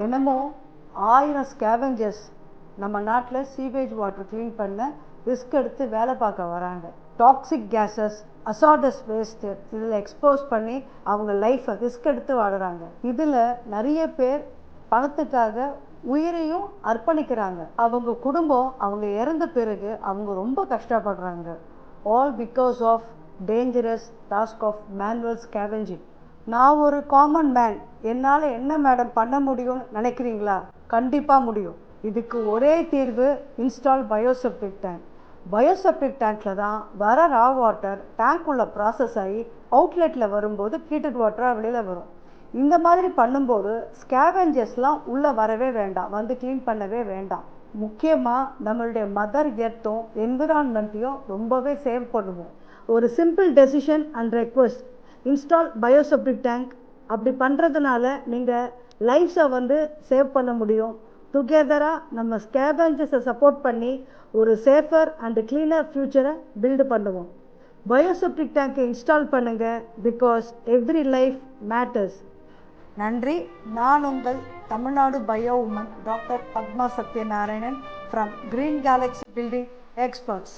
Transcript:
தினமும் 1000 ஸ்கேவெஞ்சர்ஸ் நம்ம நாட்டில் சீவேஜ் வாட்டர் க்ளீன் பண்ண ரிஸ்க் எடுத்து வேலை பார்க்க வராங்க. டாக்ஸிக் கேஸஸ், அசாடஸ் வேஸ்ட்டு இதில் எக்ஸ்போஸ் பண்ணி அவங்க லைஃப்பை ரிஸ்க் எடுத்து வாடுறாங்க. இதில் நிறைய பேர் பணத்துக்காக உயிரையும் அர்ப்பணிக்கிறாங்க. அவங்க குடும்பம் அவங்க இறந்த பிறகு அவங்க ரொம்ப கஷ்டப்படுறாங்க. All because of dangerous task of manual scavenging. நான் ஒரு காமன் மேன், என்னால் என்ன மேடம் பண்ண முடியும்னு நினைக்கிறீங்களா? கண்டிப்பாக முடியும். இதுக்கு ஒரே தீர்வு, இன்ஸ்டால் பயோசெப்டிக் டேங்க். பயோசெப்டிக் டேங்க்கில் தான் வர ரா வாட்டர் டேங்க்குள்ளே ப்ராசஸ் ஆகி அவுட்லெட்டில் வரும்போது ட்ரீட்டட் வாட்டராக வெளியில் வரும். இந்த மாதிரி பண்ணும்போது ஸ்கேவெஞ்சர்ஸ்லாம் உள்ளே வரவே வேண்டாம், வந்து க்ளீன் பண்ணவே வேண்டாம். முக்கியமாக நம்மளுடைய மதர் எர்த்தும் என்விரான்மெண்ட்டையும் ரொம்பவே சேவ் பண்ணுவோம். ஒரு simple decision and request, install bioseptic tank. அப்படி பண்ணுறதுனால நீங்கள் லைஃப்ஸை சேவ் பண்ண முடியும். டுகெதராக நம்ம ஸ்கேவெஞ்சர்ஸை சப்போர்ட் பண்ணி ஒரு சேஃபர் அண்ட் கிளீனர் ஃப்யூச்சரை பில்டு பண்ணுவோம். பயோசெப்டிக் டேங்கை இன்ஸ்டால் பண்ணுங்கள். Because every life matters. நன்றி. நான் உங்கள் Tamil Nadu bio woman doctor Padma Satyanarayanan from green galaxy building experts.